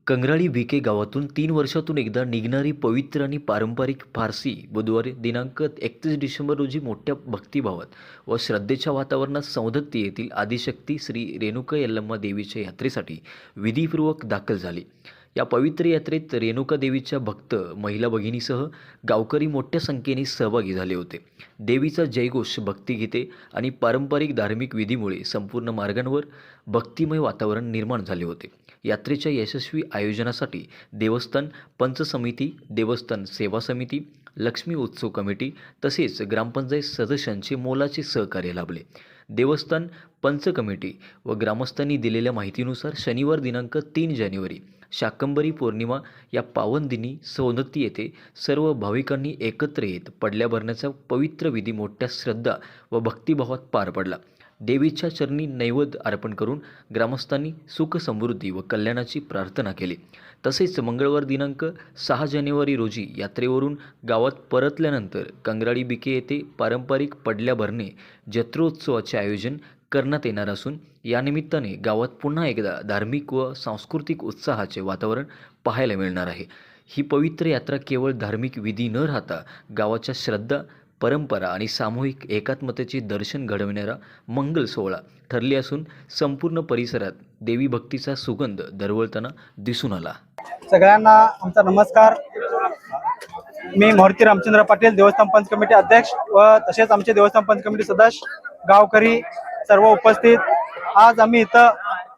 कंगराळी भिके गावातून 3 वर्षातून एकदा निघणारी पवित्र आणि पारंपरिक फारसी बुधवारी दिनांक 31 डिसेंबर रोजी मोठ्या भक्तिभावात व श्रद्धेच्या वातावरणात सौंदत्ती येथील आदिशक्ती श्री रेणुका यल्लम्मा देवीच्या यात्रेसाठी विधिपूर्वक दाखल झाली। या पवित्र यात्रेत रेणुका देवीच्या भक्त महिला भगिनीसह गावकरी मोठ्या संख्येने सहभागी झाले होते। देवीचा जयघोष, भक्तिगीते आणि पारंपरिक धार्मिक विधीमुळे संपूर्ण मार्गांवर भक्तिमय वातावरण निर्माण झाले होते। यात्रेच्या यशस्वी आयोजनासाठी देवस्थान पंचसमिती, देवस्थान सेवा समिती, लक्ष्मी उत्सव कमिटी तसेच ग्रामपंचायत सदस्यांचे मोलाचे सहकार्य लाभले। देवस्थान पंच कमिटी व ग्रामस्थांनी दिलेल्या माहितीनुसार शनिवार दिनांक 3 जानेवारी शाकंभरी पौर्णिमा या पावन दिनी सौंदत्ती येथे सर्व भाविकांनी एकत्र येत पडल्या भरण्याचा पवित्र विधी मोठ्या श्रद्धा व भक्तिभावात पार पडला। देवीच्या चरणी नैवेद्य अर्पण करून ग्रामस्थांनी सुख समृद्धी व कल्याणाची प्रार्थना केली। तसेच मंगळवार दिनांक 6 जानेवारी रोजी यात्रेवरून गावात परतल्यानंतर कंगराळी भिके येथे पारंपरिक पडल्या भरणे जत्रोत्सवाचे आयोजन करण्यात येणार असून या निमित्ताने गावात पुन्हा एकदा धार्मिक व सांस्कृतिक उत्साहाचे वातावरण पाहायला मिळणार आहे। ही पवित्र यात्रा केवळ धार्मिक विधी न राहता गावाच्या श्रद्धा, परंपरा आणि सामूहिक एकात्मतेचे दर्शन घडविणारा मंगल सोहळा ठरली असून संपूर्ण परिसरात देवी भक्तीचा सुगंध दरवळताना दिसून आला। सगळ्यांना आमचा नमस्कार। मी मूर्ती रामचंद्र पाटील, देवस्थान पंच कमिटी अध्यक्ष व तसेच आमचे देवस्थान पंच कमिटी सदस्य, गावकरी सर्व उपस्थित। आज आम्ही इथं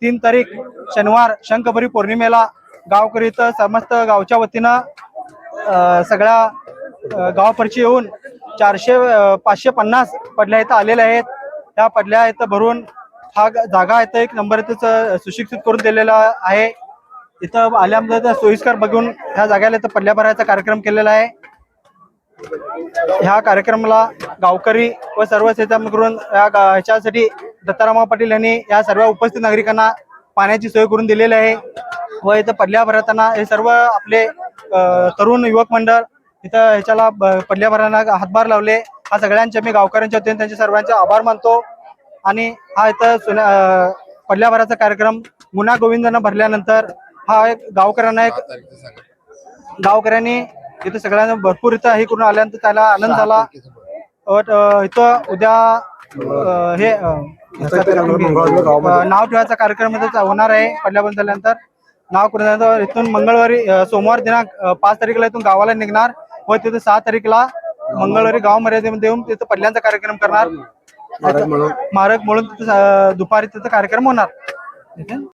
3 तारीख शनिवार शंखभरी पौर्णिमेला गावकरी इथं समस्त गावच्या वतीनं सगळ्या गावापरची येऊन 550 पडल्या इथं आलेल्या आहेत। त्या पडल्या इथं भरून हा जागा इथं एक नंबर इथं सुशिक्षित करून दिलेला आहे। इथं आल्यानंतर सोयीस्कर बघून ह्या जागेला इथं पडल्या भरायचा कार्यक्रम केलेला आहे। ह्या कार्यक्रमाला गावकरी व सर्व करून ह्याच्यासाठी दत्ताराम पाटील यांनी या सर्व उपस्थित नागरिकांना पाण्याची सोय करून दिलेली आहे व इथं पडल्या भरताना हे सर्व आपले तरुण युवक मंडळ इथं ह्याच्याला पडल्या भरांना हातभार लावले। हा सगळ्यांचे मी गावकऱ्यांच्या वतीने त्यांचे सर्वांचे आभार मानतो। आणि हा इथं पडल्या भराचा कार्यक्रम गुन्हा गोविंदानं भरल्यानंतर हा एक गावकऱ्यांनी इथं सगळ्यांना भरपूर इथं हे करून आल्यानंतर त्याला आनंद झाला। इथं उद्या हे नाव ठेवायचा कार्यक्रम इथं होणार आहे। पडल्या बंद झाल्यानंतर नाव करून इथून मंगळवारी सोमवार दिनांक 5 तारखेला इथून गावाला निघणार व तिथे 6 तारखेला मंगळवारी गाव मर्यादेमध्ये येऊन तिथं पडल्यांचा कार्यक्रम करणार। मारक म्हणून तिथं दुपारी तिथं कार्यक्रम होणार।